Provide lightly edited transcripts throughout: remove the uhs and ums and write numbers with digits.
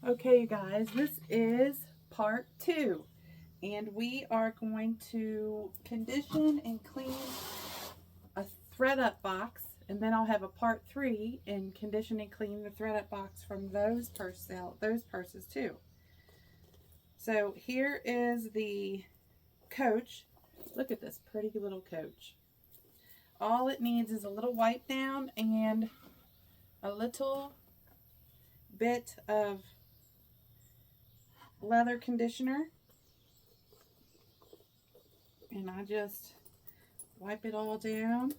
Okay, you guys, this is part 2, and we are going to condition and clean a thread up box, and then I'll have a part 3 and condition and clean the thread up box from those purses too. So here is the coach. Look at this pretty little coach. All it needs is a little wipe down and a little bit of leather conditioner, and I just wipe it all down.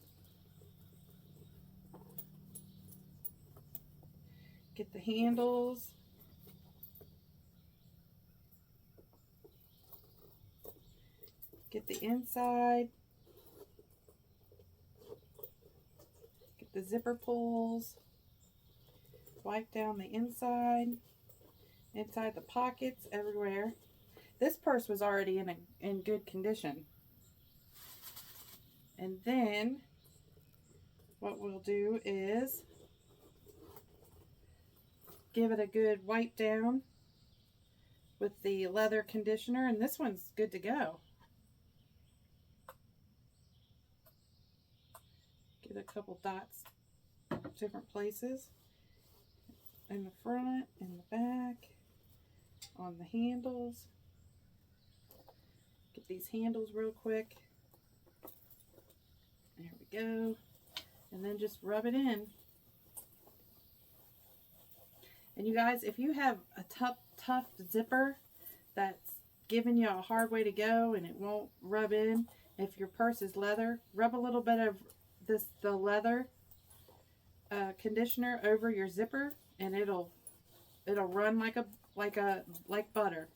Get the handles. Get the inside. Get the zipper pulls. Wipe down the inside the pockets, everywhere. This purse was already in good condition. And then what we'll do is give it a good wipe down with the leather conditioner, and this one's good to go. Get a couple dots different places in the front, in the back, on the handles. Get these handles real quick. There we go. And then just rub it in. And you guys, if you have a tough zipper that's giving you a hard way to go and it won't rub in, if your purse is leather, rub a little bit of the leather conditioner over your zipper, and it'll run like butter.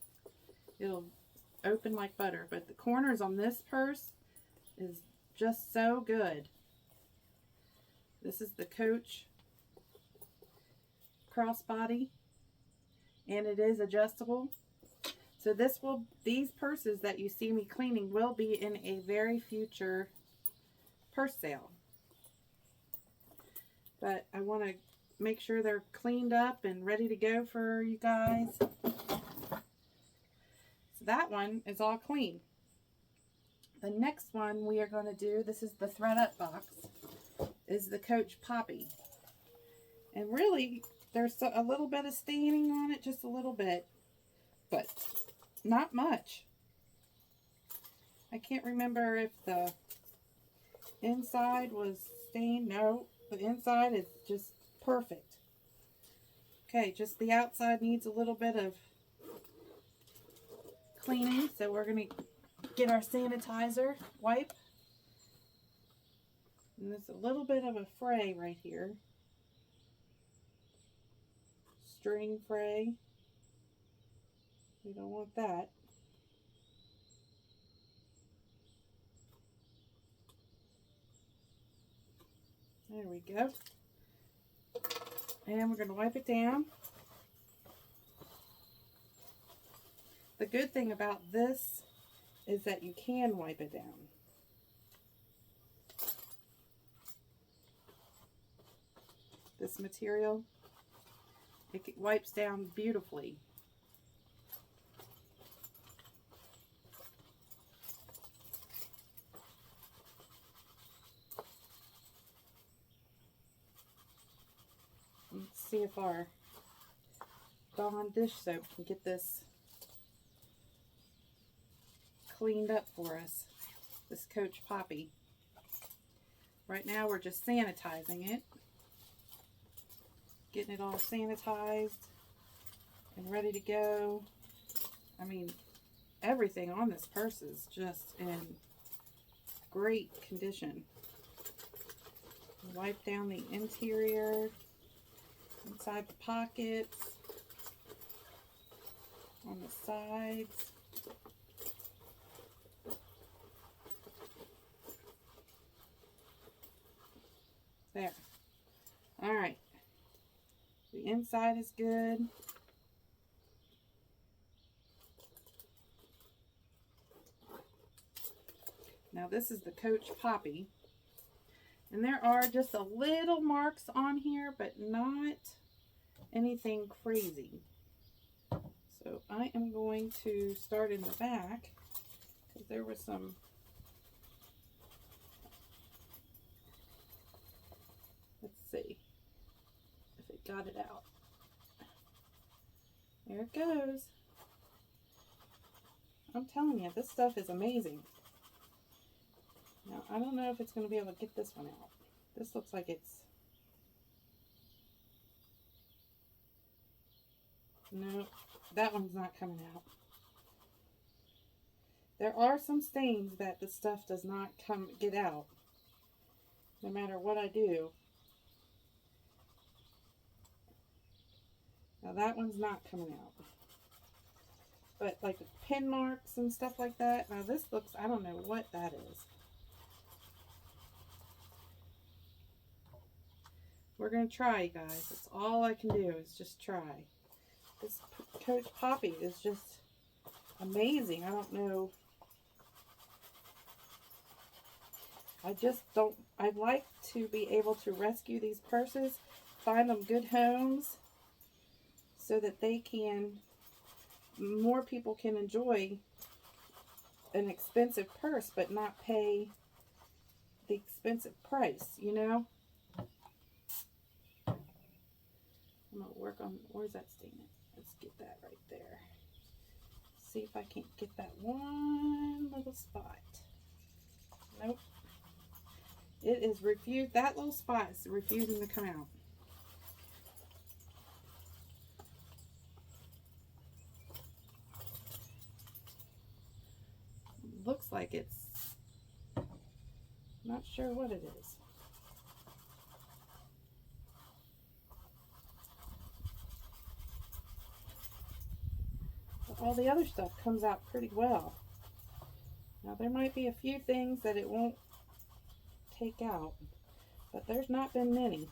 It'll open like butter. But the corners on this purse is just so good. This is the Coach crossbody, and it is adjustable. So these purses that you see me cleaning will be in a very future purse sale. But I want to make sure they're cleaned up and ready to go for you guys. So that one is all clean. The next one we are going to do, this is the thread up box, is the Coach Poppy. And really, there's a little bit of staining on it, just a little bit, but not much. I can't remember if the inside was stained. No, the inside is just perfect. Okay, just the outside needs a little bit of cleaning, so we're going to get our sanitizer wipe. And there's a little bit of a fray right here. String fray. We don't want that. There we go. And we're going to wipe it down. The good thing about this is that you can wipe it down. This material, it wipes down beautifully. Let's see if our Dawn dish soap can get this cleaned up for us, this Coach Poppy. Right now we're just sanitizing it, getting it all sanitized and ready to go. I mean, everything on this purse is just in great condition. Wipe down the interior, inside the pockets, on the sides. There. All right. The inside is good. Now this is the Coach Poppy. And there are just a little marks on here, but not anything crazy. So I am going to start in the back because there was some. Let's see if it got it out. There it goes. I'm telling you, this stuff is amazing. Now, I don't know if it's going to be able to get this one out. This looks like it's... No, that one's not coming out. There are some stains that the stuff does not get out, no matter what I do. Now that one's not coming out. But like the pin marks and stuff like that, now this looks, I don't know what that is. We're going to try, you guys. That's all I can do is just try. This Coach Poppy is just amazing. I don't know. I'd like to be able to rescue these purses, find them good homes, so that more people can enjoy an expensive purse, but not pay the expensive price, you know? I'm going to work on, where's that stain? Let's get that right there. See if I can't get that one little spot. Nope. It is refused, that little spot is refusing to come out. Looks like it's, not sure what it is. But all the other stuff comes out pretty well. Now there might be a few things that it won't take out, but there's not been many.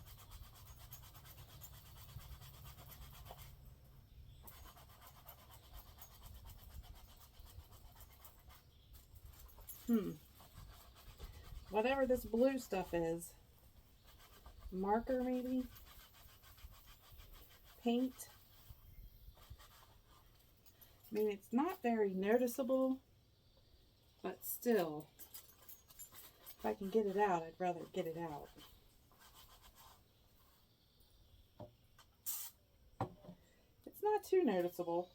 Whatever this blue stuff is, marker maybe, paint. I mean, it's not very noticeable, but still, if I can get it out, I'd rather get it out. It's not too noticeable.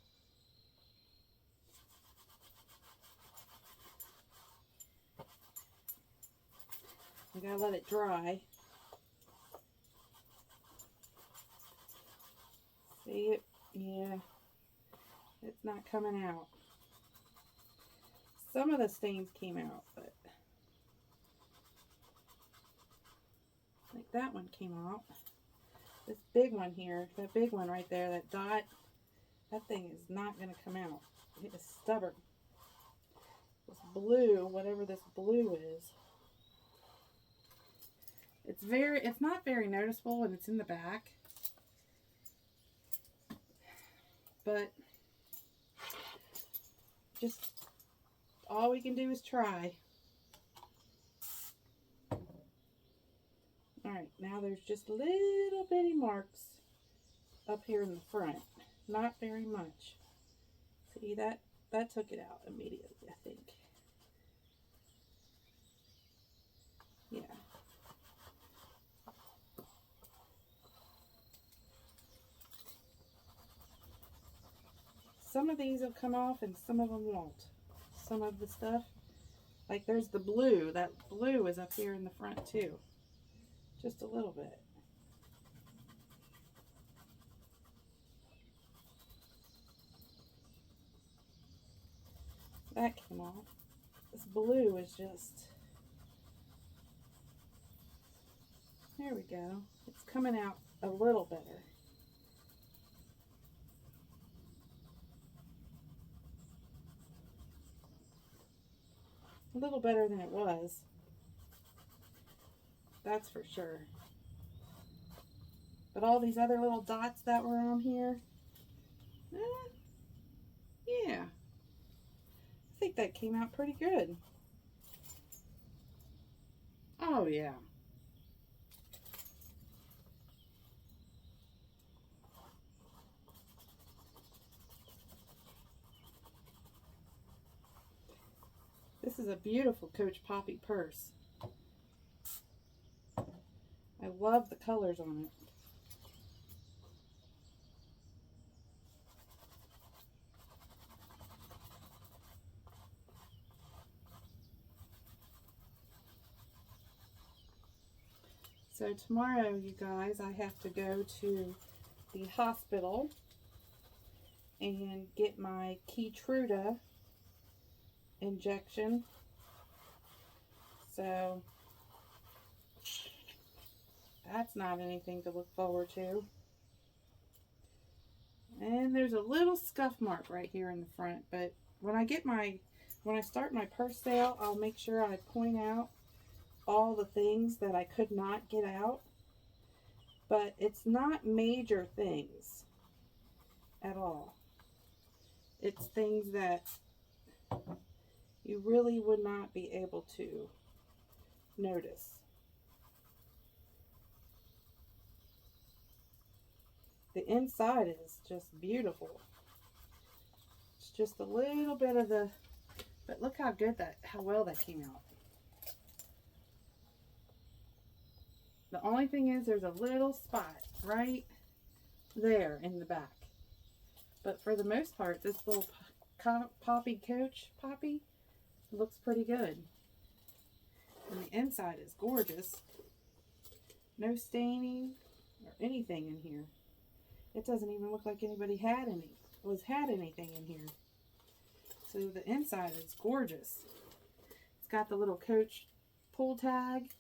I gotta let it dry. See it? Yeah. It's not coming out. Some of the stains came out, but like that one came out. This big one here, that big one right there, that dot, that thing is not going to come out. It is stubborn. This blue, whatever this blue is, it's not very noticeable when it's in the back, but just all we can do is try. Alright, now there's just little bitty marks up here in the front. Not very much. See, that took it out immediately, I think. Yeah. Some of these will come off and some of them won't. Some of the stuff, like there's the blue. That blue is up here in the front too. Just a little bit. That came off. This blue is just, there we go. It's coming out a little better. A little better than it was. That's for sure. But all these other little dots that were on here, yeah. I think that came out pretty good. Oh, yeah. This is a beautiful Coach Poppy purse. I love the colors on it. So tomorrow, you guys, I have to go to the hospital and get my Keytruda injection. So that's not anything to look forward to. And there's a little scuff mark right here in the front, but when I start my purse sale, I'll make sure I point out all the things that I could not get out. But it's not major things at all. It's things that you really would not be able to notice. The inside is just beautiful. It's just a little bit of the, but look how well that came out. The only thing is there's a little spot right there in the back. But for the most part, this little Poppy Coach Poppy looks pretty good. And the inside is gorgeous. No staining or anything in here. It doesn't even look like anybody had anything in here. So the inside is gorgeous. It's got the little Coach pull tag.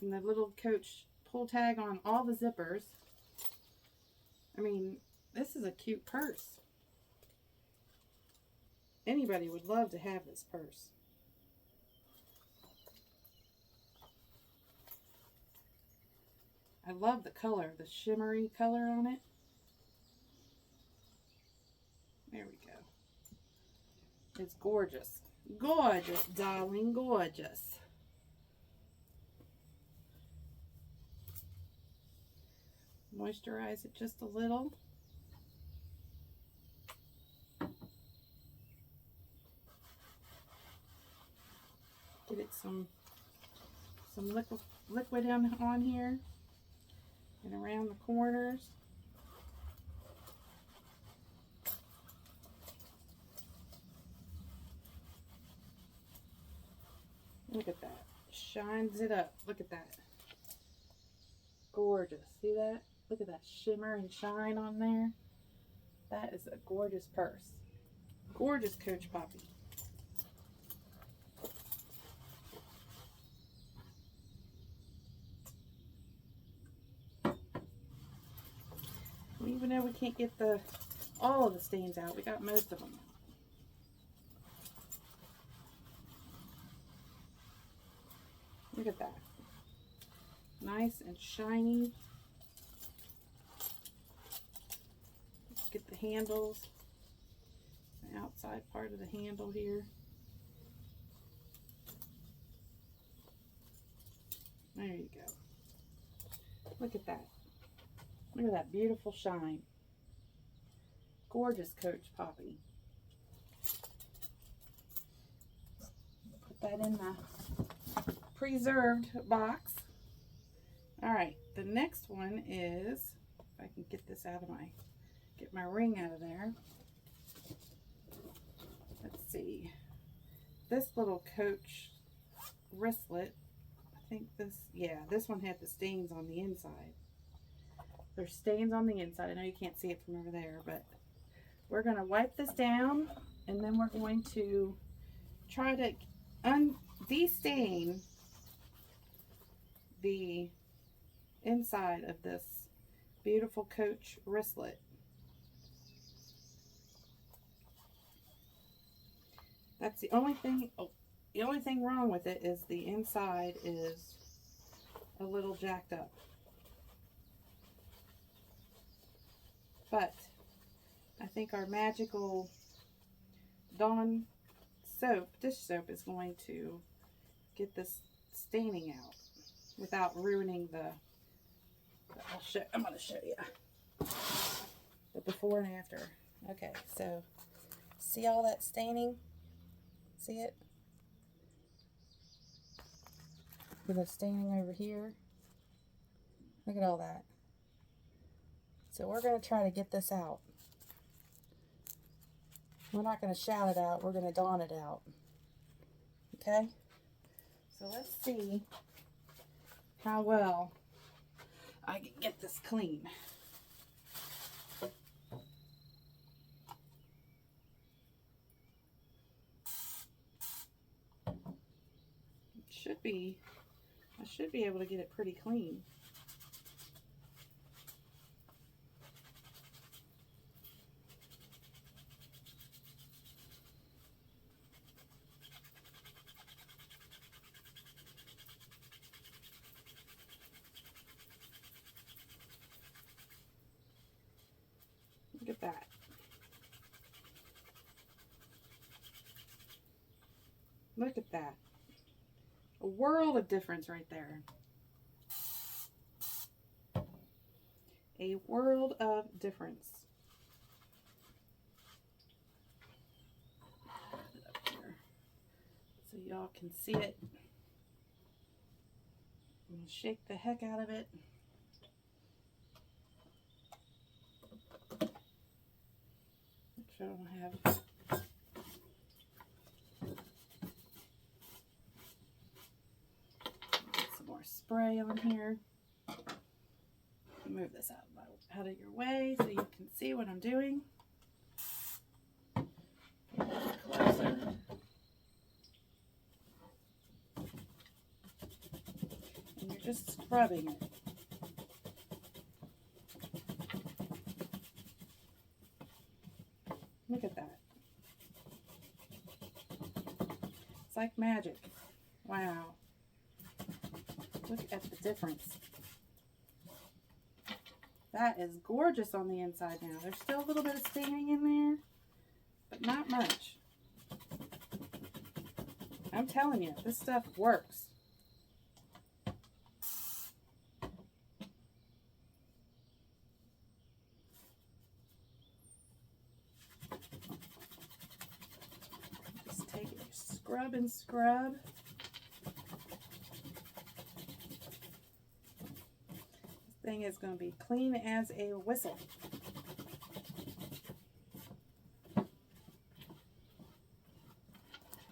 And the little Coach pull tag on all the zippers. I mean, this is a cute purse. Anybody would love to have this purse. I love the color, the shimmery color on it. There we go. It's gorgeous. Gorgeous, darling, gorgeous. Moisturize it just a little. Get it some liquid on here and around the corners. Look at that. Shines it up. Look at that. Gorgeous. See that? Look at that shimmer and shine on there. That is a gorgeous purse. Gorgeous Coach Poppy. Even though we can't get all of the stains out, we got most of them out. Look at that. Nice and shiny. Let's get the handles, the outside part of the handle here. There you go. Look at that. Look at that beautiful shine. Gorgeous Coach Poppy. Put that in the preserved box. Alright, the next one is, if I can get this out of get my ring out of there. Let's see. This little Coach wristlet, I think this one had the stains on the inside. There's stains on the inside. I know you can't see it from over there, but we're going to wipe this down, and then we're going to try to de-stain the inside of this beautiful Coach wristlet. That's the only thing. Oh, the only thing wrong with it is the inside is a little jacked up. But I think our magical Dawn soap, dish soap, is going to get this staining out without ruining I'm going to show you the before and after. Okay, so see all that staining? See it? With a staining over here. Look at all that. So we're going to try to get this out. We're not going to shout it out. We're going to dawn it out. Okay? So let's see how well I can get this clean. I should be able to get it pretty clean. Look at that. Look at that. A world of difference right there. A world of difference. Put it up here so y'all can see it. I'm gonna shake the heck out of it. Make sure I don't have spray on here. Move this out of your way so you can see what I'm doing. Closer. And you're just scrubbing it. Look at that. It's like magic. Wow. Look at the difference. That is gorgeous on the inside now. There's still a little bit of staining in there, but not much. I'm telling you, this stuff works. Just take it, scrub and scrub. Thing is going to be clean as a whistle.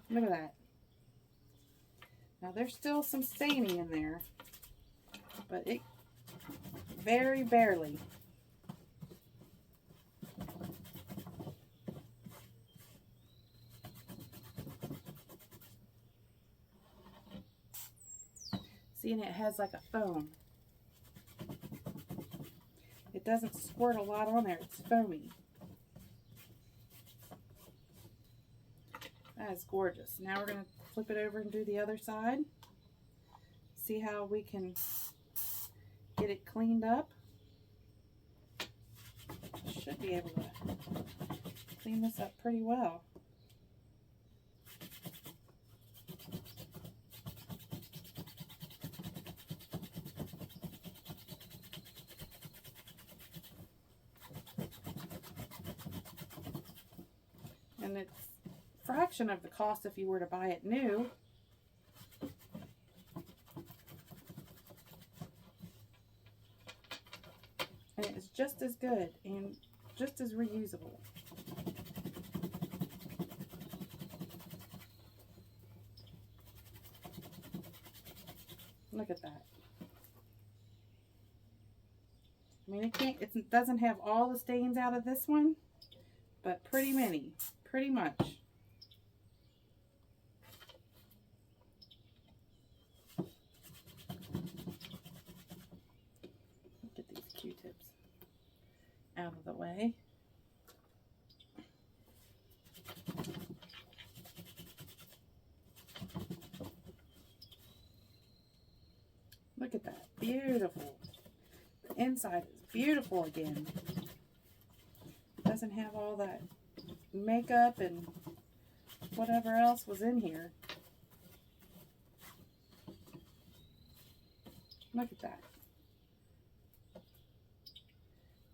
Look at that. Now there's still some staining in there, but it very barely. See, and it has like a foam. It doesn't squirt a lot on there. It's foamy. That is gorgeous. Now we're going to flip it over and do the other side. See how we can get it cleaned up. Should be able to clean this up pretty well. And it's a fraction of the cost if you were to buy it new. And it's just as good and just as reusable. Look at that. I mean, it doesn't have all the stains out of this one, but pretty many. Pretty much. Get these Q-tips out of the way. Look at that. Beautiful. The inside is beautiful again. It doesn't have all that makeup and whatever else was in here. Look at that.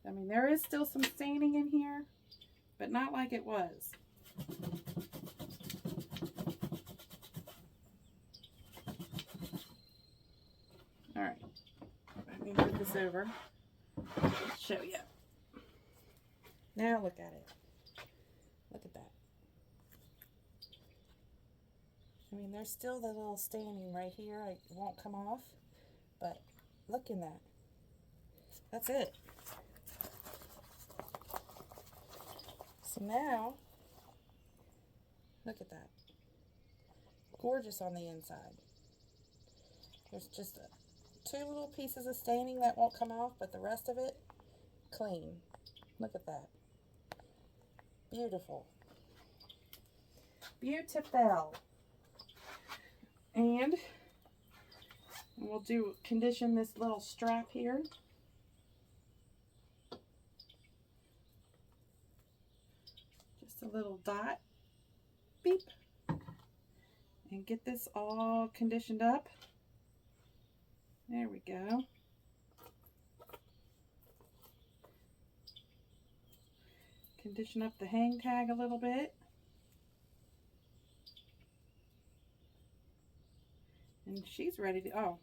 I mean, there is still some staining in here, but not like it was. this over. Show you. Now look at it. Look at that. I mean, there's still the little staining right here. It won't come off, but look in that. That's it. So now, look at that. Gorgeous on the inside. There's just two little pieces of staining that won't come off, but the rest of it, clean. Look at that. Beautiful. Beautiful. And we'll condition this little strap here. Just a little dot. Beep. And get this all conditioned up. There we go. Condition up the hang tag a little bit. And she's ready to, oh,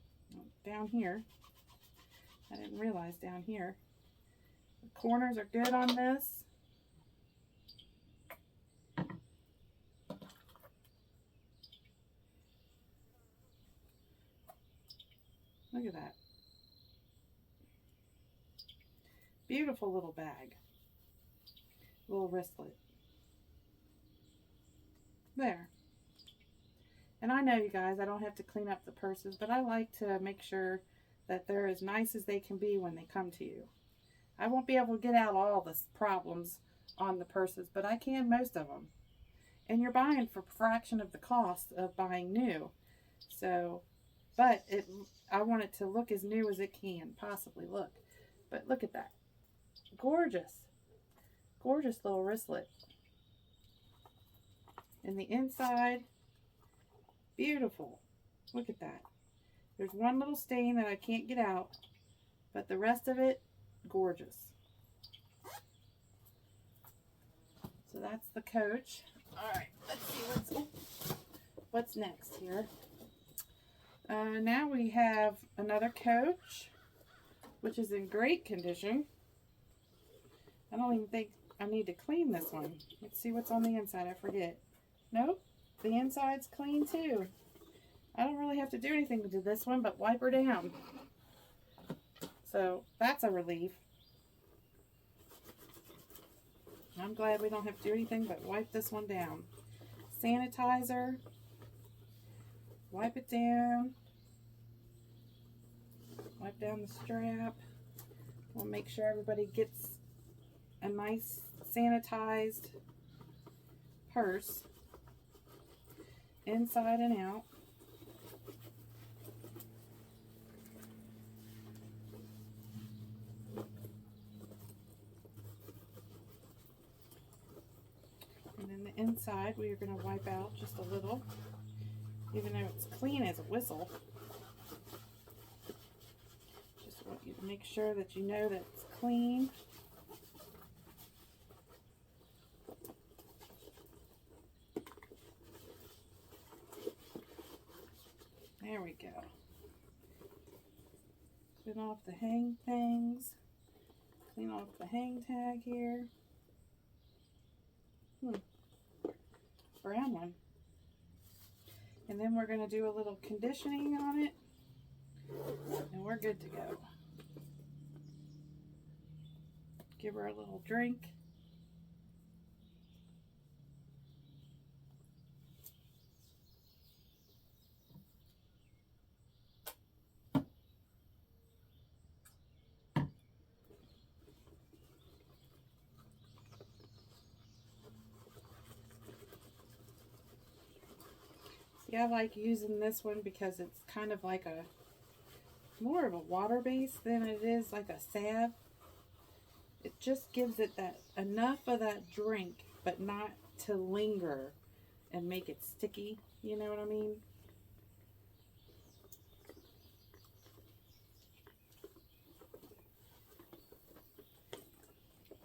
down here. I didn't realize down here. The corners are good on this. Look at that. Beautiful little bag. Little wristlet. There. And I know, you guys, I don't have to clean up the purses, but I like to make sure that they're as nice as they can be when they come to you. I won't be able to get out all the problems on the purses, but I can most of them. And you're buying for a fraction of the cost of buying new. So, but I want it to look as new as it can possibly look. But look at that. Gorgeous. Gorgeous little wristlet. And the inside, beautiful. Look at that. There's one little stain that I can't get out, but the rest of it, gorgeous. So that's the coach. All right, let's see what's next here. Now we have another coach, which is in great condition. I don't even think I need to clean this one. Let's see what's on the inside. I forget. Nope, the inside's clean too. I don't really have to do anything to this one but wipe her down. So that's a relief. I'm glad we don't have to do anything but wipe this one down. Sanitizer. Wipe it down. Wipe down the strap. We'll make sure everybody gets a nice sanitized purse inside and out. And then the inside we are going to wipe out just a little, even though it's clean as a whistle. Just want you to make sure that you know that it's clean. There we go. Clean off the hang things. Clean off the hang tag here. Brown one. And then we're going to do a little conditioning on it. And we're good to go. Give her a little drink. See, I like using this one because it's kind of like more of a water base than it is like a salve. It just gives it that enough of that drink, but not to linger and make it sticky. You know what I mean?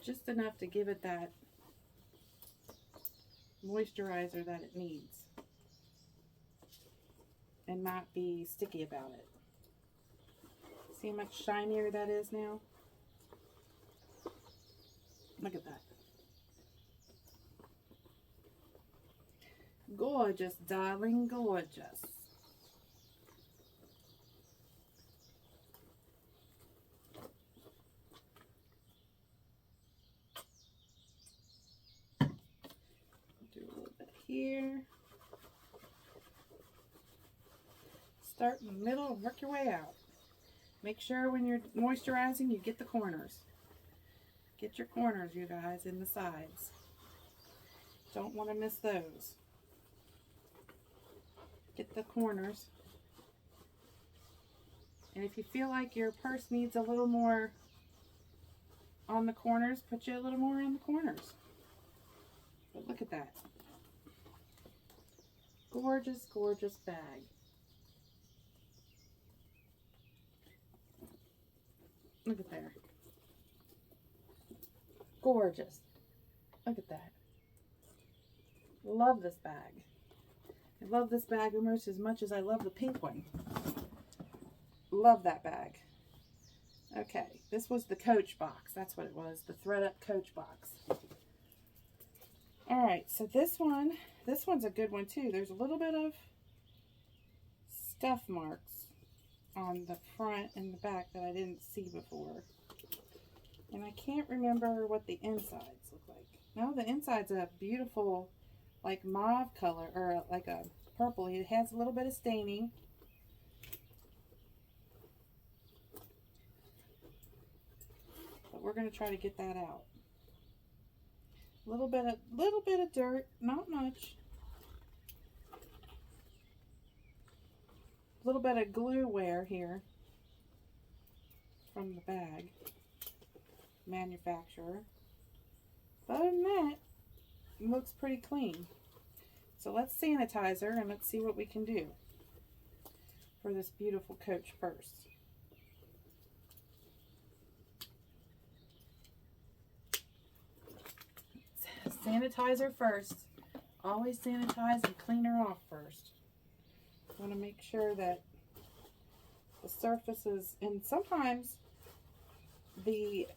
Just enough to give it that moisturizer that it needs and not be sticky about it. See how much shinier that is now? Look at that. Gorgeous, darling, gorgeous. Do a little bit here. Start in the middle and work your way out. Make sure when you're moisturizing, you get the corners. Get your corners, you guys, in the sides. Don't want to miss those. Get the corners. And if you feel like your purse needs a little more on the corners, put you a little more on the corners. But look at that. Gorgeous, gorgeous bag. Look at there. Gorgeous. Look at that. Love this bag. I love this bag almost as much as I love the pink one. Love that bag. Okay, this was the Coach box. That's what it was, the thread up Coach box. Alright, so this one's a good one too. There's a little bit of scuff marks on the front and the back that I didn't see before. And I can't remember what the insides look like. No, the inside's a beautiful, like mauve color, or like a purple. It has a little bit of staining. But we're going to try to get that out. A little bit of dirt, not much. A little bit of glue wear here from the bag manufacturer. But other than that, it looks pretty clean. So let's sanitize her and let's see what we can do for this beautiful Coach purse. Sanitizer first. Always sanitize and clean her off first. Want to make sure that the surfaces, and sometimes the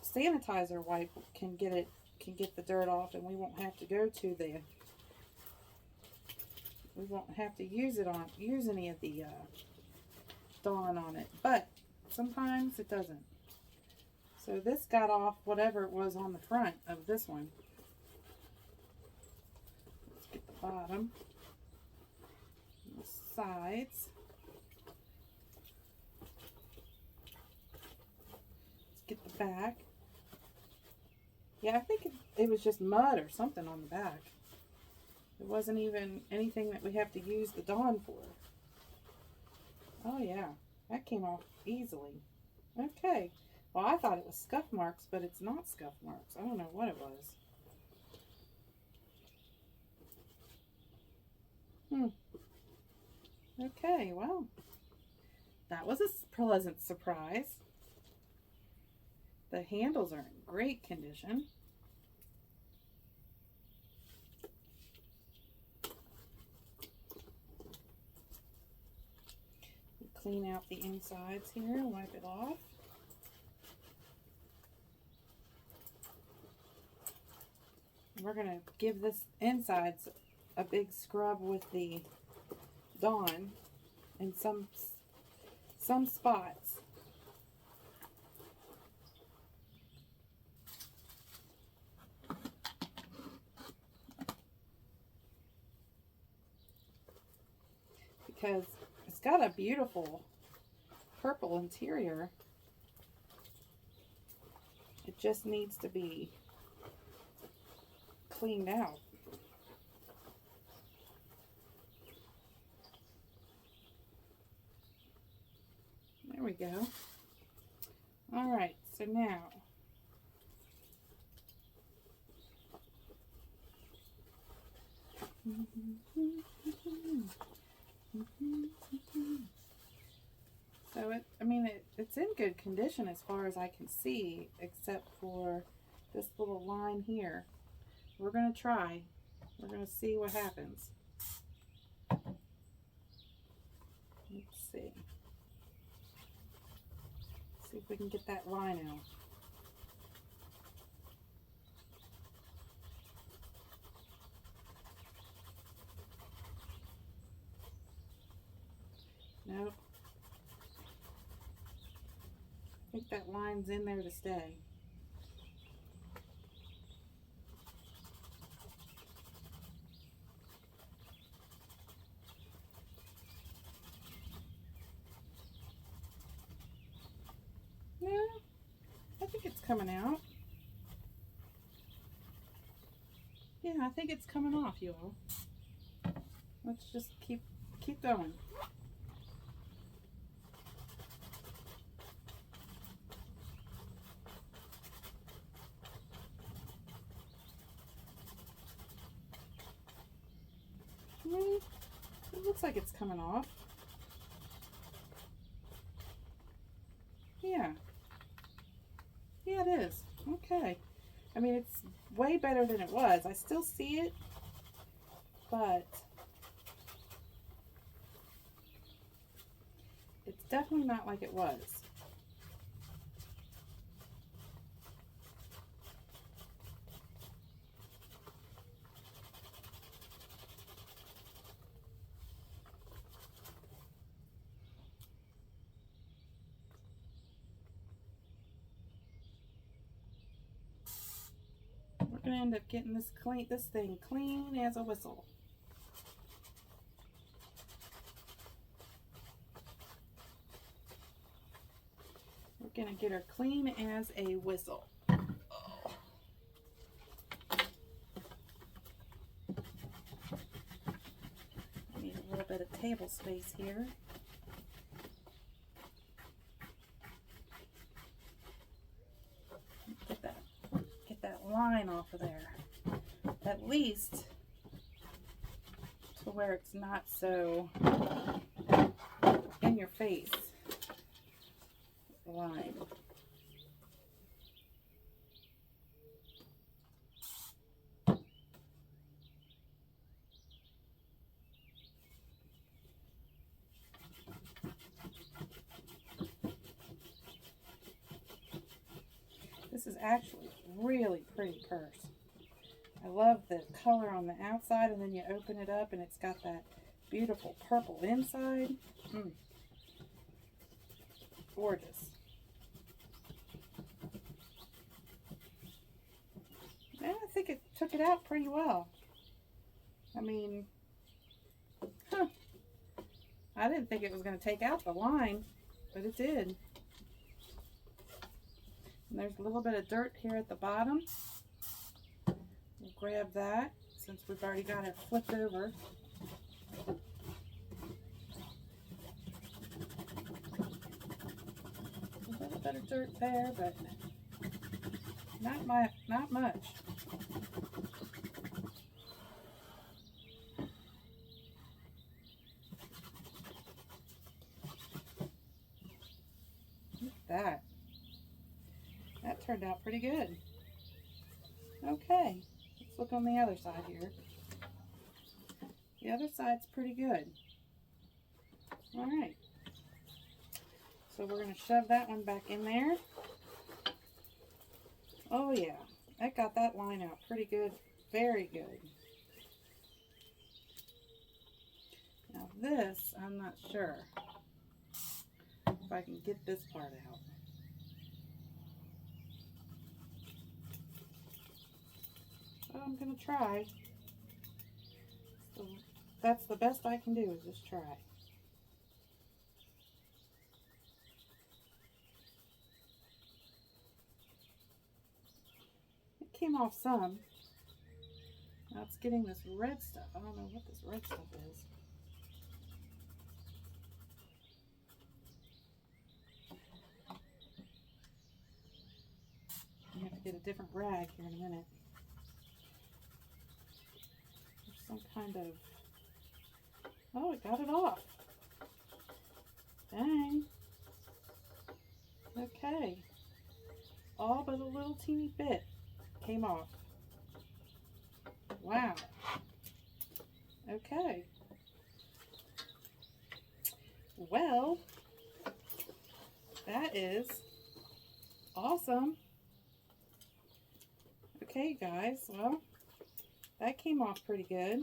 sanitizer wipe can get the dirt off, and we won't have to use any of the Dawn on it, but sometimes it doesn't. So this got off whatever it was on the front of this one. Let's get the bottom, the sides. Let's get the back. Yeah, I think it was just mud or something on the back. It wasn't even anything that we have to use the Dawn for. Oh yeah, that came off easily. Okay. Well, I thought it was scuff marks, but it's not scuff marks. I don't know what it was. Okay, well, that was a pleasant surprise. The handles are in great condition. Clean out the insides here, wipe it off. We're going to give this insides a big scrub with the Dawn in some spots. Because it's got a beautiful purple interior. It just needs to be cleaned out. There we go. All right, so now it's in good condition as far as I can see, except for this little line here. We're going to try. We're going to see what happens. Let's see. See if we can get that line out. Nope. I think that line's in there to stay. No, I think it's coming out. Yeah, I think it's coming off, you all. Let's just keep going. It looks like it's coming off. Yeah. Yeah, it is. Okay. I mean, it's way better than it was. I still see it, but it's definitely not like it was. We're gonna end up getting this thing clean as a whistle. We're gonna get her clean as a whistle. Need a little bit of table space here. Get that line off of there. At least to where it's not so in your face line. This is actually really pretty purse. I love the color on the outside, and then you open it up and it's got that beautiful purple inside. Gorgeous. Yeah, I think it took it out pretty well. I mean, I didn't think it was going to take out the line, but it did. And there's a little bit of dirt here at the bottom. We'll grab that since we've already got it flipped over. A little bit of dirt there, but not much. Look at that. That turned out pretty good. Okay, let's look on the other side here. The other side's pretty good. All right. So we're going to shove that one back in there. Oh yeah, that got that line out pretty good. Very good. Now this, I'm not sure if I can get this part out. But I'm going to try. So that's the best I can do, is just try. It came off some. Now it's getting this red stuff. I don't know what this red stuff is. I have to get a different rag here in a minute. There's some kind of... Oh, it got it off. Dang. Okay. All but a little teeny bit came off. Wow. Okay. Well, that is awesome. Okay, guys, well, that came off pretty good.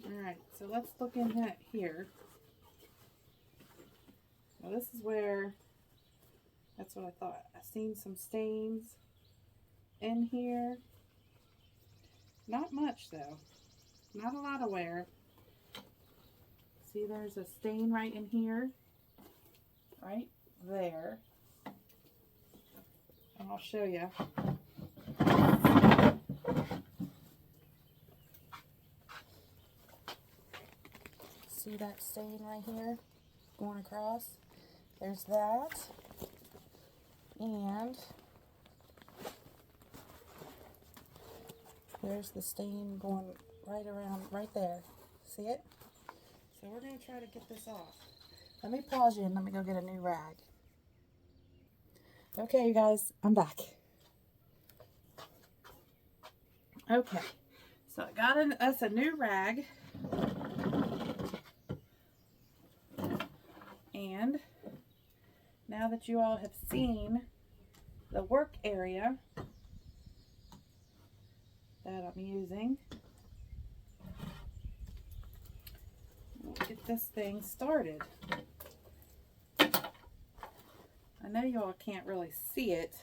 Alright, so let's look in that here. Well, this is where, that's what I thought. I've seen some stains in here. Not much though. Not a lot of wear. See, there's a stain right in here. Right there. And I'll show you. See that stain right here going across? There's that. And there's the stain going right around, right there. See it? So we're going to try to get this off. Let me pause you and let me go get a new rag. Okay, you guys, I'm back. Okay, so I got us a new rag. And now that you all have seen the work area that I'm using, we'll get this thing started. I know you all can't really see it.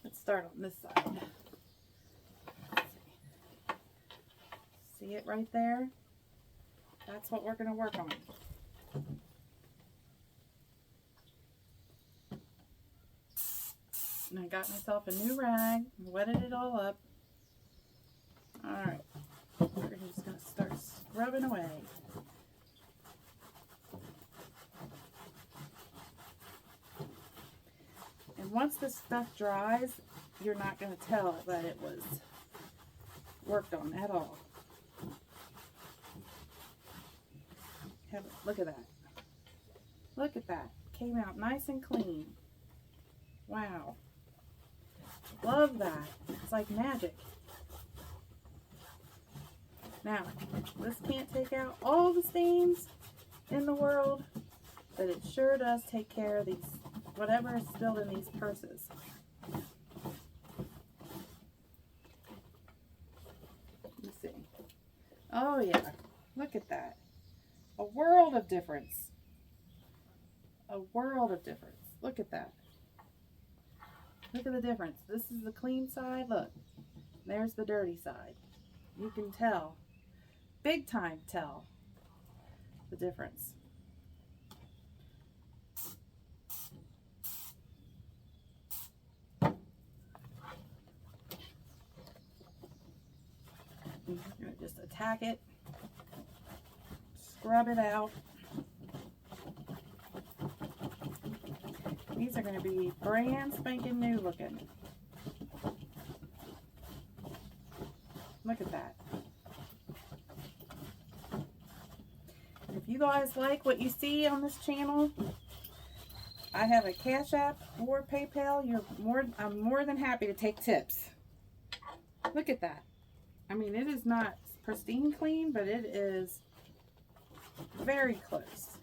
Let's start on this side. See it right there? That's what we're going to work on. And I got myself a new rag, wetted it all up. Alright, we're just going to start scrubbing away. And once this stuff dries, you're not going to tell that it was worked on at all. Look at that. Look at that. Came out nice and clean. Wow. Love that. It's like magic. Now, this can't take out all the stains in the world, but it sure does take care of these, whatever is spilled in these purses. Let's see. Oh yeah, look at that. A world of difference. A world of difference. Look at that. Look at the difference. This is the clean side. Look, there's the dirty side. You can tell, big time tell, the difference. You're going to just attack it, scrub it out. These are going to be brand spanking new looking. Look at that. If you guys like what you see on this channel, I have a Cash App or PayPal. I'm more than happy to take tips. Look at that. I mean, it is not pristine clean, but it is very close.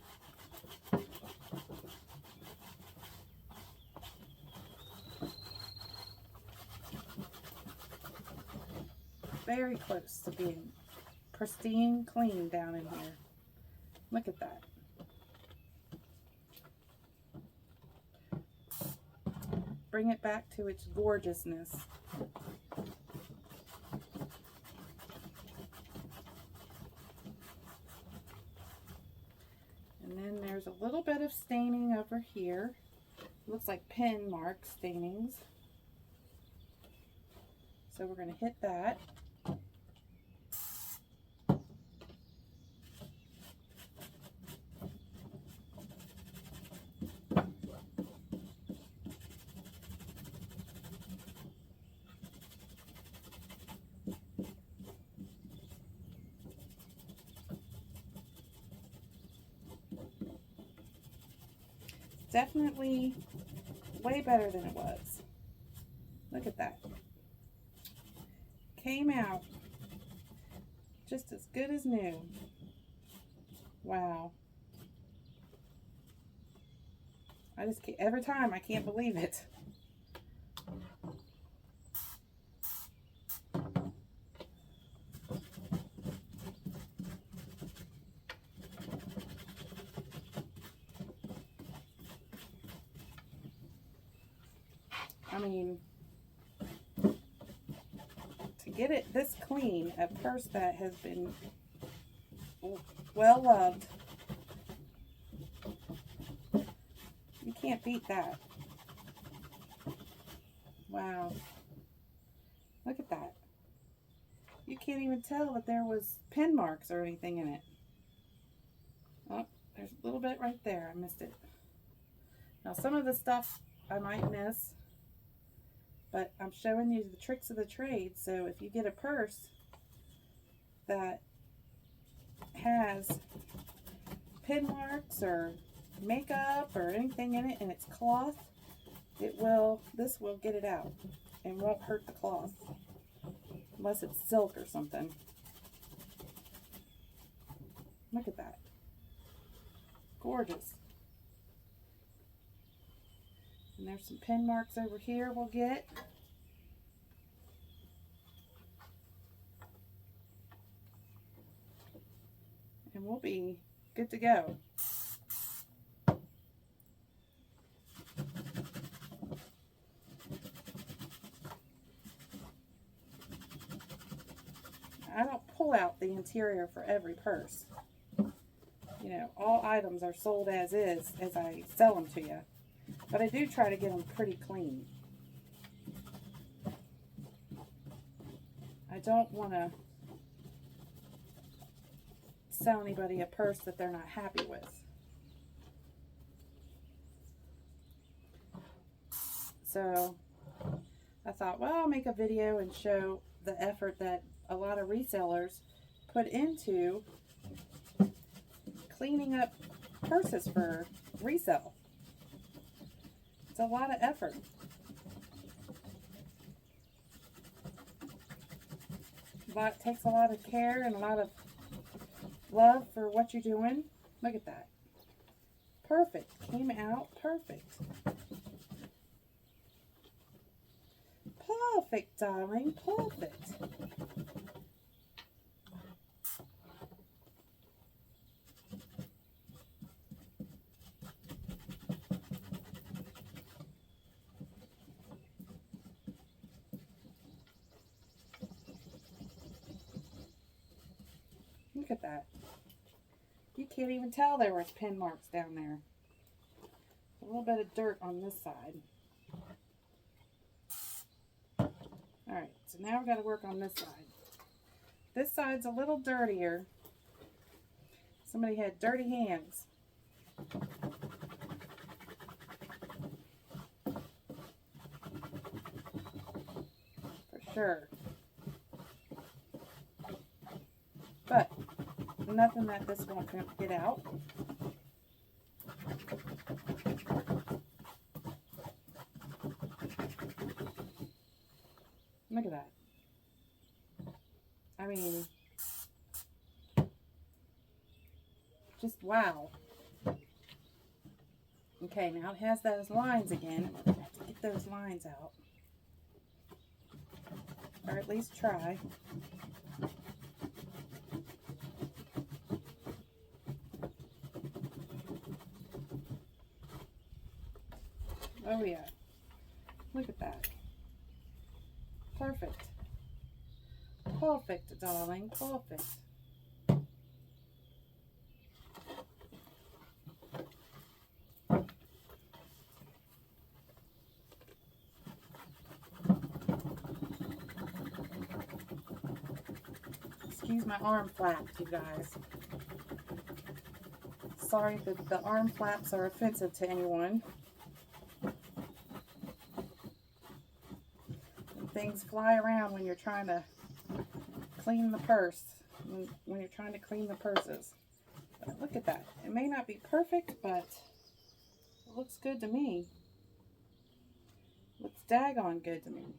Very close to being pristine clean down in here. Look at that. Bring it back to its gorgeousness. And then there's a little bit of staining over here. Looks like pen mark stainings. So we're going to hit that. Definitely way better than it was. Look at that. Came out just as good as new. Wow. I just can't, every time I can't believe it. I mean, to get it this clean, a purse that has been well loved, you can't beat that. Wow. Look at that. You can't even tell that there was pen marks or anything in it. Oh, there's a little bit right there. I missed it. Now some of the stuff I might miss, but I'm showing you the tricks of the trade. So if you get a purse that has pen marks or makeup or anything in it and it's cloth, this will get it out and won't hurt the cloth unless it's silk or something. Look at that. Gorgeous. And there's some pen marks over here we'll get. And we'll be good to go. I don't pull out the interior for every purse. You know, all items are sold as is as I sell them to you. But I do try to get them pretty clean. I don't want to sell anybody a purse that they're not happy with. So I thought, well, I'll make a video and show the effort that a lot of resellers put into cleaning up purses for resale. It's a lot of effort. It takes a lot of care and a lot of love for what you're doing. Look at that. Perfect. Came out perfect. Perfect, darling. Perfect. Look at that. You can't even tell there was pen marks down there. A little bit of dirt on this side. Alright, so now we've got to work on this side. This side's a little dirtier. Somebody had dirty hands. For sure. But nothing that this won't get out. Look at that. I mean, just wow. Okay, now it has those lines again. I'm going to have to get those lines out. Or at least try. Oh yeah. Look at that. Perfect. Perfect, darling. Perfect. Excuse my arm flaps, you guys. Sorry that the arm flaps are offensive to anyone. Things fly around when you're trying to clean the purse, when you're trying to clean the purses. But look at that. It may not be perfect, but it looks good to me. Looks daggone good to me.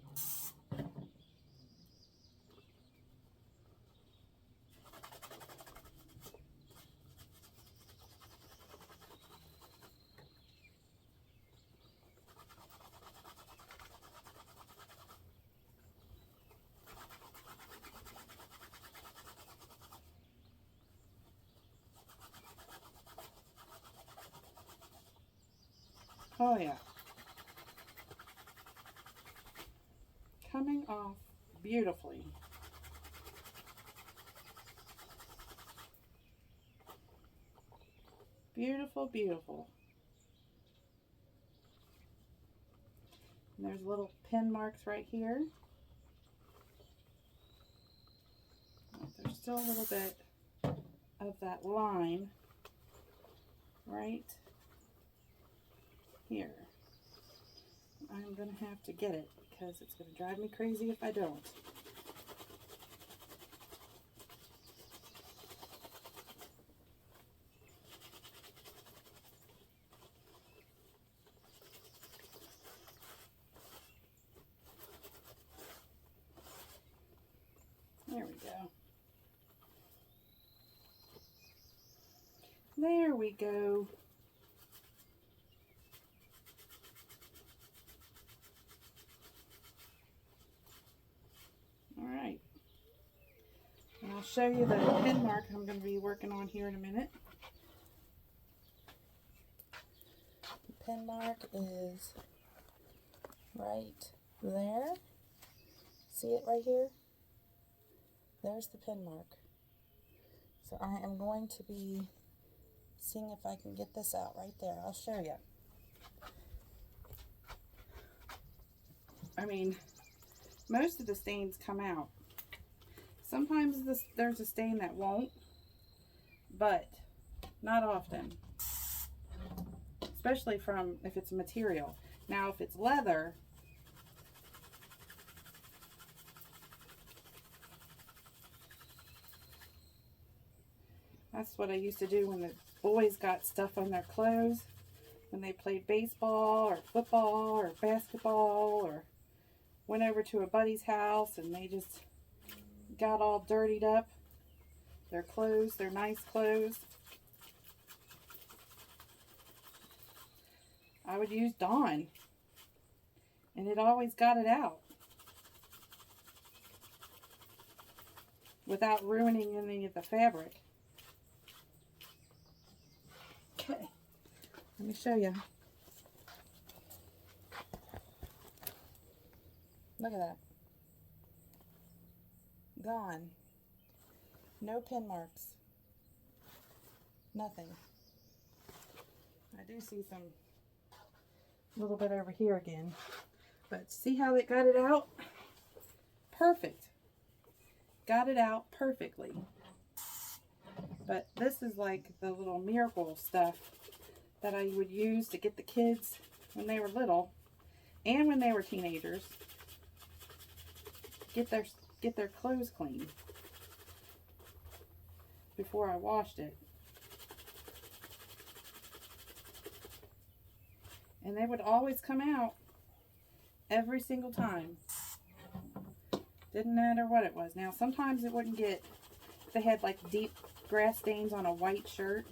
Oh yeah. Coming off beautifully. Beautiful, beautiful. And there's little pin marks right here. There's still a little bit of that line right here. I'm going to have to get it because it's going to drive me crazy if I don't. There we go. There we go. All right. And I'll show you the pin mark I'm going to be working on here in a minute. The pin mark is right there. See it right here? There's the pin mark. So I am going to be seeing if I can get this out right there. I'll show you. I mean, most of the stains come out. Sometimes there's a stain that won't, but not often. Especially from if it's material. Now if it's leather, that's what I used to do when the boys got stuff on their clothes, when they played baseball or football or basketball or went over to a buddy's house and they just got all dirtied up. Their clothes, their nice clothes. I would use Dawn and it always got it out without ruining any of the fabric. Okay, let me show you. Look at that. Gone. No pin marks. Nothing. I do see some little bit over here again. But see how they got it out? Perfect. Got it out perfectly. But this is like the little miracle stuff that I would use to get the kids when they were little and when they were teenagers. Get their clothes clean before I washed it. And they would always come out every single time. Didn't matter what it was. Now sometimes it wouldn't get, they had like deep grass stains on a white shirt.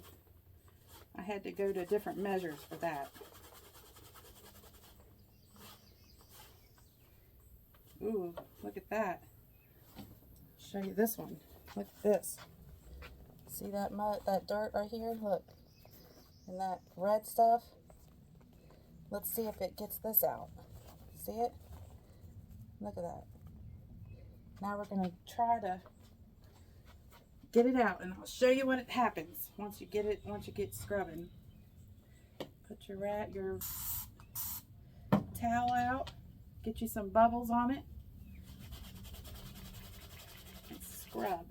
I had to go to different measures for that. Ooh, look at that. Show you this one. Look at this. See that mud, that dirt right here? Look. And that red stuff. Let's see if it gets this out. See it? Look at that. Now we're going to try to get it out, and I'll show you what happens once you get scrubbing. Put your towel out, get you some bubbles on it, and scrub.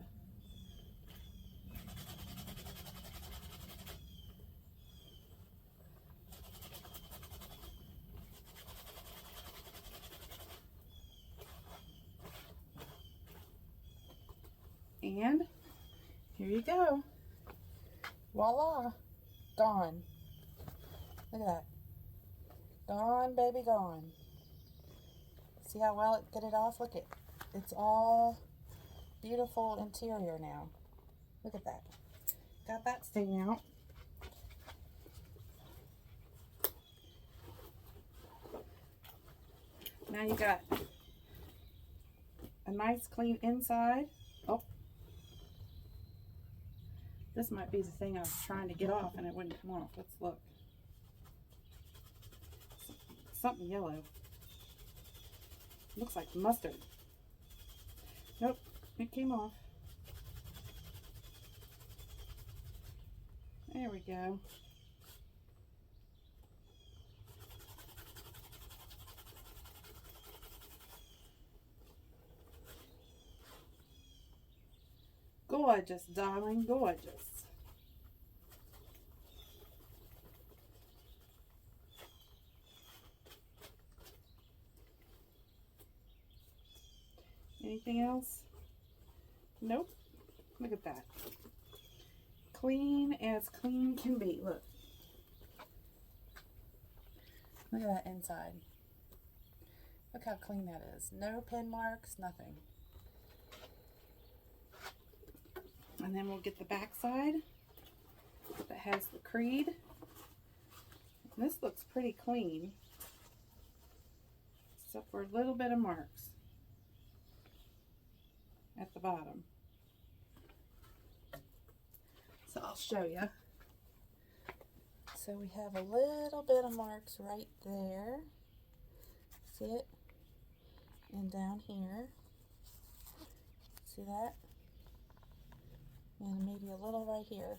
And here you go. Voila. Gone. Look at that. Gone, baby, gone. See how well it get it off? Look at it. It's all beautiful interior now. Look at that. Got that stain out. Now you got a nice clean inside. Oh. This might be the thing I was trying to get off and it wouldn't come off. Let's look. something yellow. Looks like mustard. Nope, it came off. There we go. Gorgeous, darling, gorgeous. Anything else? Nope. Look at that. Clean as clean can be. Look. Look at that inside. Look how clean that is. No pen marks, nothing. And then we'll get the back side that has the creed. And this looks pretty clean, except for a little bit of marks at the bottom. So I'll show you. So we have a little bit of marks right there. See it? And down here. See that? And maybe a little right here.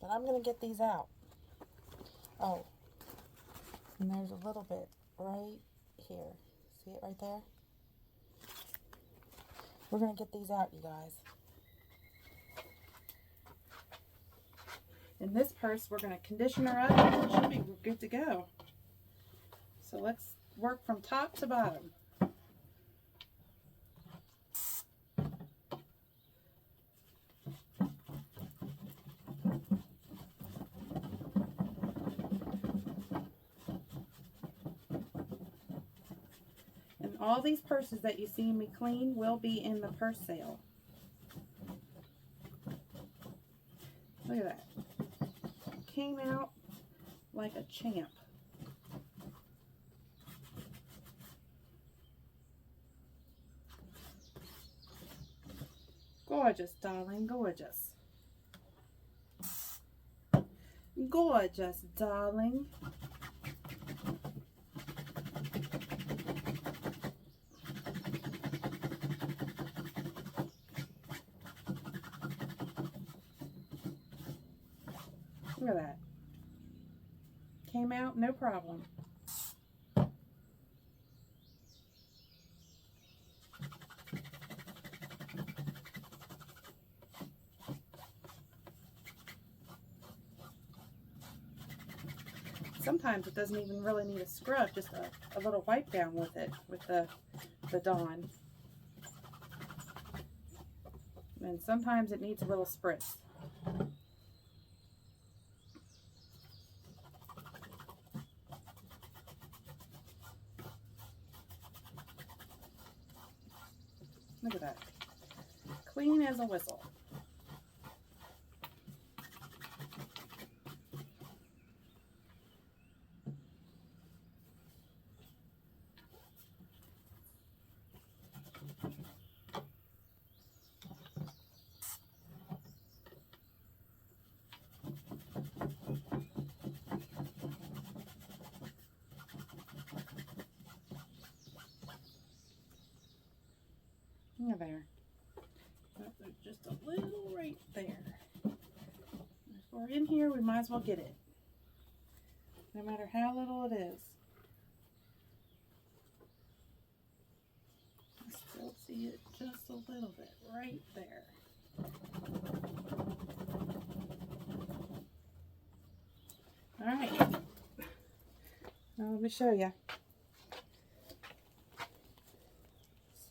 But I'm going to get these out. Oh, and there's a little bit right here. See it right there? We're going to get these out, you guys. In this purse, we're going to condition her up and it should be good to go. So let's work from top to bottom. And all these purses that you see me clean will be in the purse sale. Look at that. Came out like a champ. Gorgeous, darling, gorgeous. Gorgeous, darling. Look at that. Came out no problem. Sometimes it doesn't even really need a scrub, just a little wipe down with it, with the Dawn. And sometimes it needs a little spritz. Look at that. Clean as a whistle. There. There's just a little right there. If we're in here, we might as well get it. No matter how little it is. I still see it just a little bit right there. Alright. Now let me show you.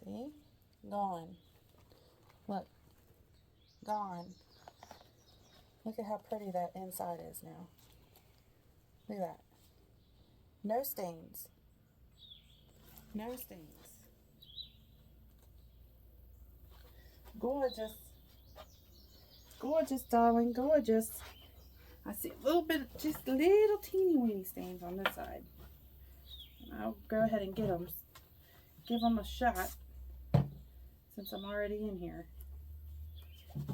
See? Gone. Look. Gone. Look at how pretty that inside is now. Look at that. No stains. No stains. Gorgeous. Gorgeous, darling. Gorgeous. I see a little bit, just little teeny weeny stains on this side. And I'll go ahead and get them. Give them a shot. Since I'm already in here.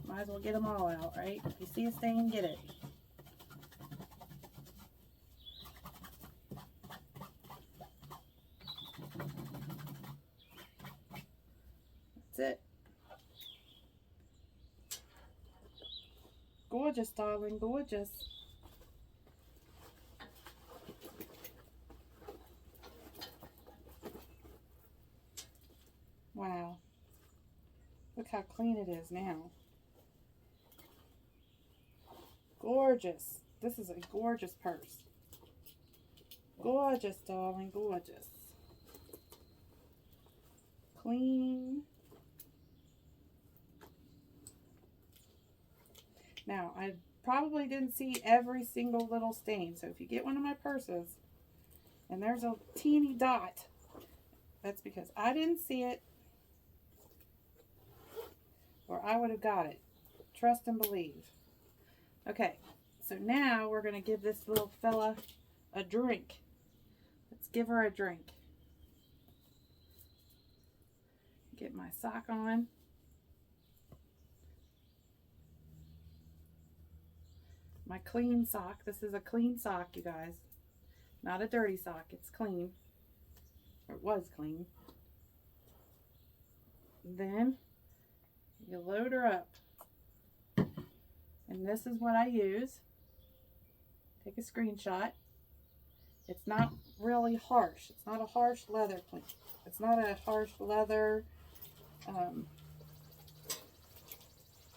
Might as well get them all out, right? If you see a stain, get it. Gorgeous, darling, gorgeous. Wow. Look how clean it is now. Gorgeous. This is a gorgeous purse. Gorgeous, darling, gorgeous. Clean. Now, I probably didn't see every single little stain. So if you get one of my purses and there's a teeny dot, that's because I didn't see it or I would have got it. Trust and believe. Okay, so now we're going to give this little fella a drink. Let's give her a drink. Get my sock on. My clean sock. This is a clean sock, you guys. Not a dirty sock. It's clean. Or it was clean. Then you load her up. And this is what I use. Take a screenshot. It's not really harsh. It's not a harsh leather clean. It's not a harsh leather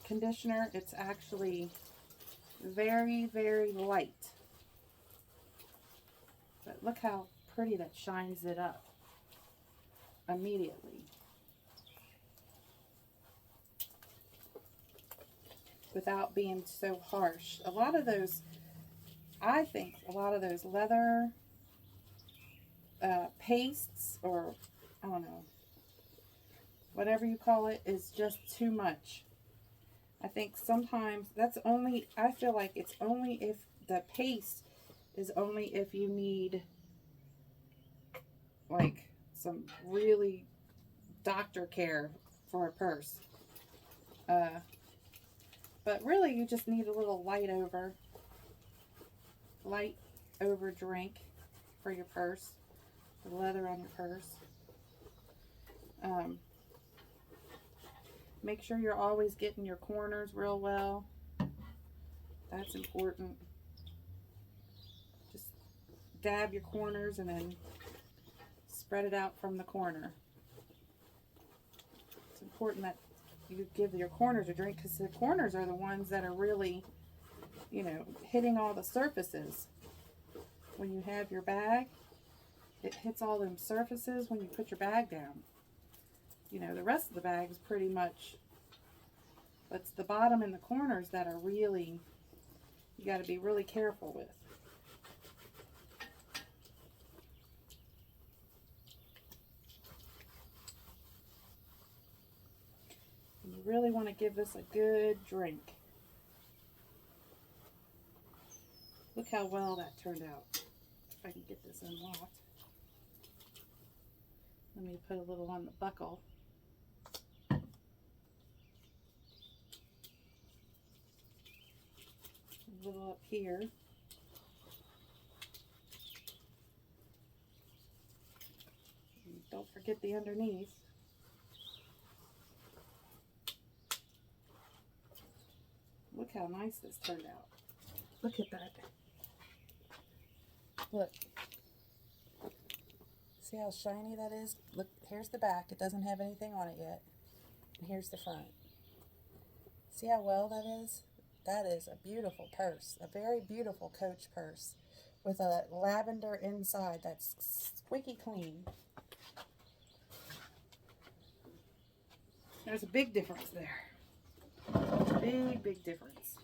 conditioner. It's actually very, very light. But look how pretty that shines it up immediately. Without being so harsh. A lot of those, I think a lot of those leather pastes, or I don't know, whatever you call it, is just too much. I think sometimes that's only, I feel like it's only if the paste is only if you need like some really doctor care for a purse. But really you just need a little light over drink for your purse, the leather on your purse. Make sure you're always getting your corners real well. That's important. Just dab your corners and then spread it out from the corner. It's important that you give your corners a drink, because the corners are the ones that are really, you know, hitting all the surfaces. When you have your bag, it hits all them surfaces when you put your bag down. You know, the rest of the bag is pretty much, but it's the bottom and the corners that are really, you got to be really careful with. And you really want to give this a good drink. Look how well that turned out. If I can get this unlocked. Let me put a little on the buckle. A little up here. And don't forget the underneath. Look how nice this turned out. Look at that. Look. See how shiny that is? Look, here's the back. It doesn't have anything on it yet. And here's the front. See how well that is? That is a beautiful purse. A very beautiful Coach purse with a lavender inside that's squeaky clean. There's a big difference there. Big, big difference.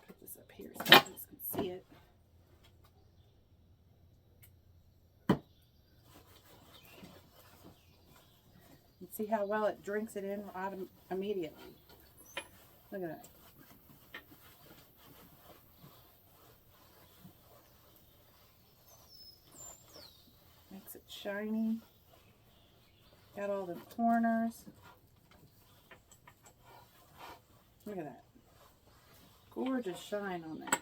Put this up here so you guys can see it. And see how well it drinks it in immediately. Look at that. Makes it shiny. Got all the corners. Look at that. Gorgeous shine on there.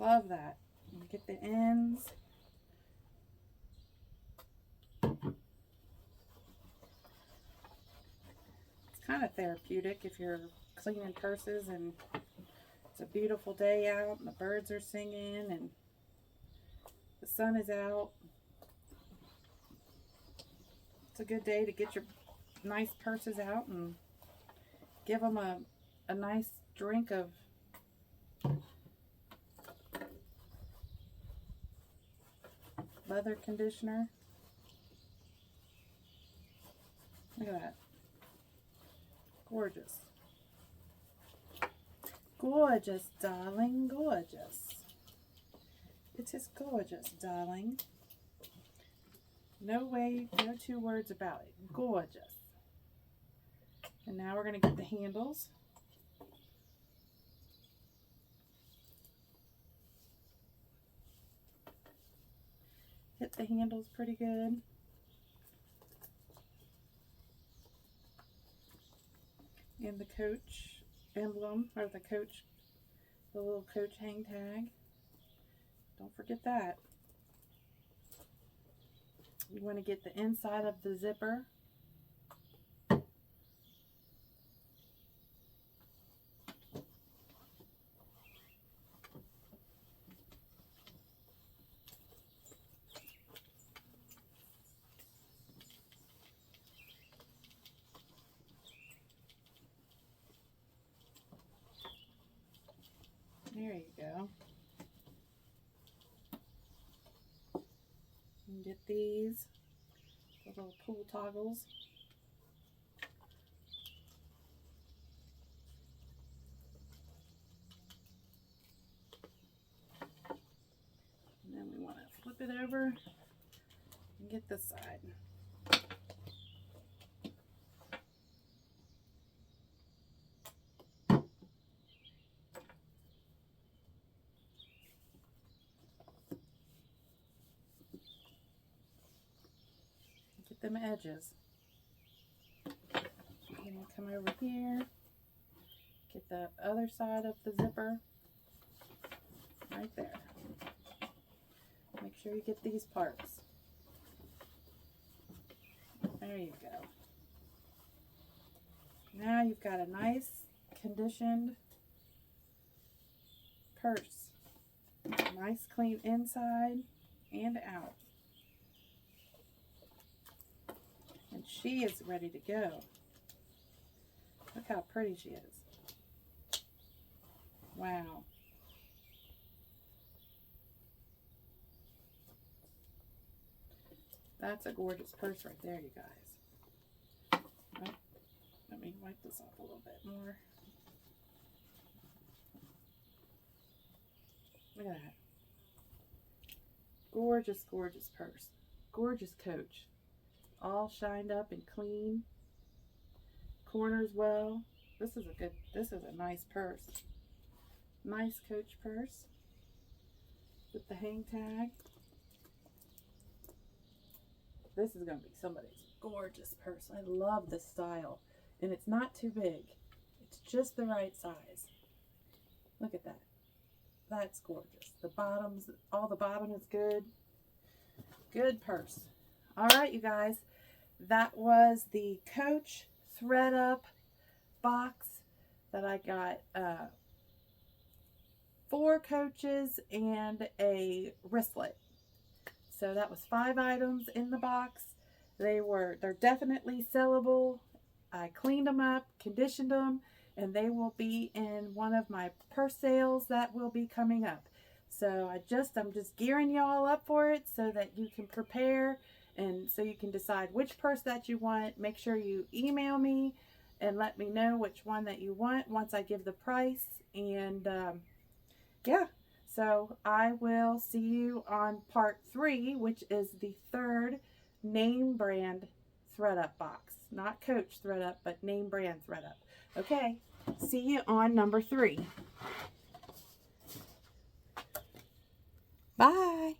Love that. You Get the ends. It's kind of therapeutic if you're cleaning purses and it's a beautiful day out and the birds are singing and the sun is out. It's a good day to get your nice purses out and give them a nice drink of leather conditioner. Look at that. Gorgeous. Gorgeous, darling, gorgeous. It is gorgeous, darling. No way, no two words about it. Gorgeous. And now we're going to get the handles. Hit the handles pretty good. And the Coach emblem, or the little Coach hang tag. Don't forget that. You want to get the inside of the zipper. There you go. And get these little pull toggles. And then we want to flip it over and get this side. Them edges. And we'll come over here, get the other side of the zipper right there. Make sure you get these parts. There you go. Now you've got a nice conditioned purse. Nice clean inside and out. And she is ready to go. Look how pretty she is. Wow. That's a gorgeous purse right there, you guys. Oh, let me wipe this off a little bit more. Look at that. Gorgeous, gorgeous purse. Gorgeous Coach. All shined up and clean. Corners well. This is a nice purse. Nice Coach purse with the hang tag. This is going to be somebody's gorgeous purse. I love this style. And it's not too big. It's just the right size. Look at that. That's gorgeous. The bottoms, all the bottom is good. Good purse. All right, you guys. That was the Coach thread up box that I got 4 Coaches and a wristlet. So that was 5 items in the box. They're definitely sellable. I cleaned them up, conditioned them, and they will be in one of my purse sales that will be coming up. So I'm just gearing y'all up for it so that you can prepare and so you can decide which purse that you want. Make sure you email me and let me know which one that you want once I give the price. And yeah, so I will see you on part 3, which is the 3rd name brand thread up box. Not Coach thread up, but name brand thread up. Okay, see you on number 3. Bye.